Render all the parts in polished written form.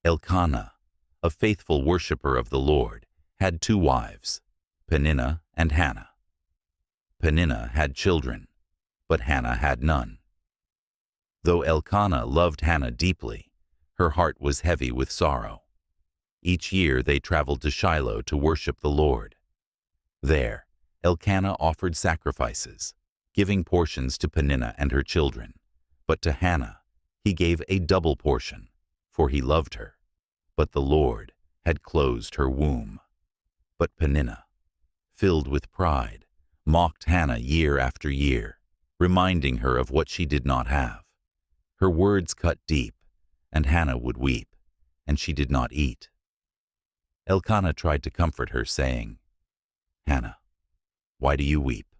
Elkanah, a faithful worshipper of the Lord, had 2 wives, Peninnah and Hannah. Peninnah had children, but Hannah had none. Though Elkanah loved Hannah deeply, her heart was heavy with sorrow. Each year they traveled to Shiloh to worship the Lord. There, Elkanah offered sacrifices, giving portions to Peninnah and her children, but to Hannah he gave a double portion, for he loved her. But the Lord had closed her womb. But Peninnah, filled with pride, mocked Hannah year after year, reminding her of what she did not have. Her words cut deep, and Hannah would weep, and she did not eat. Elkanah tried to comfort her, saying, "Hannah, why do you weep?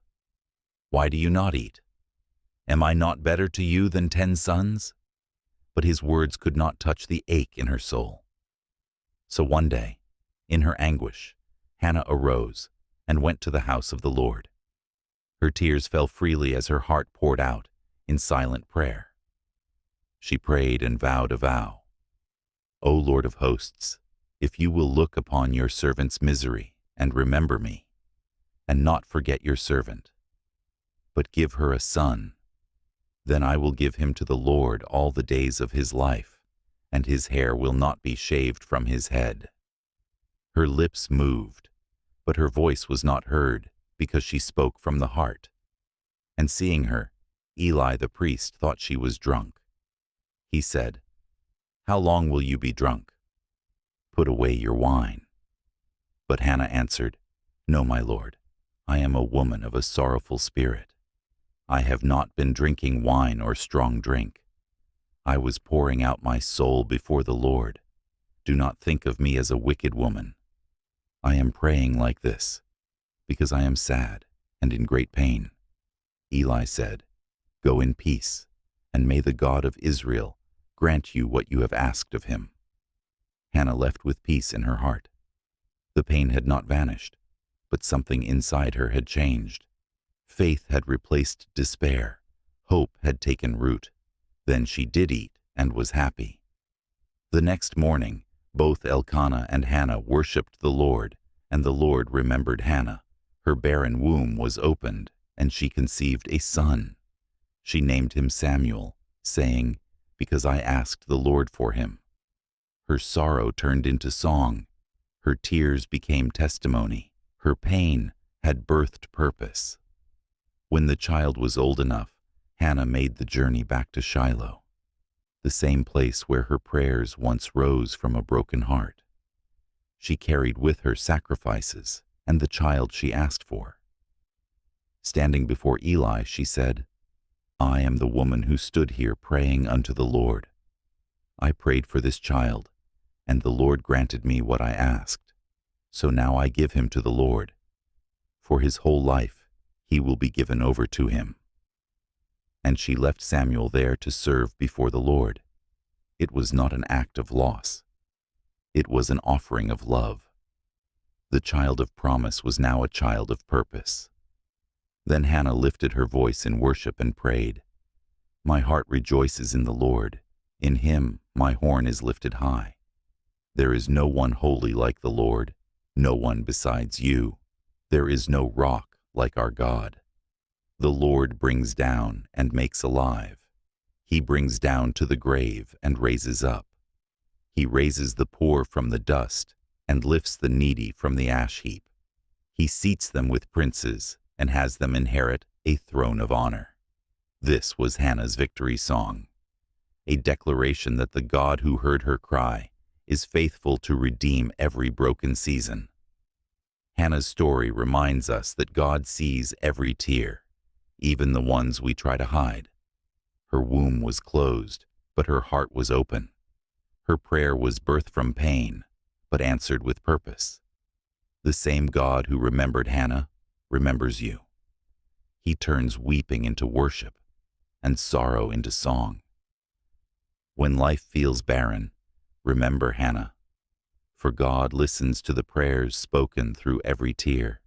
Why do you not eat? Am I not better to you than 10 sons?" But his words could not touch the ache in her soul. So one day, in her anguish, Hannah arose and went to the house of the Lord. Her tears fell freely as her heart poured out in silent prayer. She prayed and vowed a vow. "O Lord of hosts, if you will look upon your servant's misery and remember me, and not forget your servant, but give her a son, then I will give him to the Lord all the days of his life, and his hair will not be shaved from his head." Her lips moved, but her voice was not heard because she spoke from the heart. And seeing her, Eli the priest thought she was drunk. He said, "How long will you be drunk? Put away your wine." But Hannah answered, "No, my lord, I am a woman of a sorrowful spirit. I have not been drinking wine or strong drink. I was pouring out my soul before the Lord. Do not think of me as a wicked woman. I am praying like this, because I am sad and in great pain." Eli said, "Go in peace, and may the God of Israel grant you what you have asked of him." Hannah left with peace in her heart. The pain had not vanished, but something inside her had changed. Faith had replaced despair. Hope had taken root. Then she did eat and was happy. The next morning, both Elkanah and Hannah worshipped the Lord, and the Lord remembered Hannah. Her barren womb was opened, and she conceived a son. She named him Samuel, saying, "Because I asked the Lord for him." Her sorrow turned into song. Her tears became testimony. Her pain had birthed purpose. When the child was old enough, Hannah made the journey back to Shiloh, the same place where her prayers once rose from a broken heart. She carried with her sacrifices and the child she asked for. Standing before Eli, she said, "I am the woman who stood here praying unto the Lord. I prayed for this child, and the Lord granted me what I asked. So now I give him to the Lord. For his whole life he will be given over to him." And she left Samuel there to serve before the Lord. It was not an act of loss. It was an offering of love. The child of promise was now a child of purpose. Then Hannah lifted her voice in worship and prayed, "My heart rejoices in the Lord. In him my horn is lifted high. There is no one holy like the Lord, no one besides you. There is no rock like our God. The Lord brings down and makes alive. He brings down to the grave and raises up. He raises the poor from the dust and lifts the needy from the ash heap. He seats them with princes and has them inherit a throne of honor." This was Hannah's victory song, a declaration that the God who heard her cry is faithful to redeem every broken season. Hannah's story reminds us that God sees every tear, even the ones we try to hide. Her womb was closed, but her heart was open. Her prayer was birthed from pain, but answered with purpose. The same God who remembered Hannah remembers you. He turns weeping into worship and sorrow into song. When life feels barren, remember Hannah, for God listens to the prayers spoken through every tear.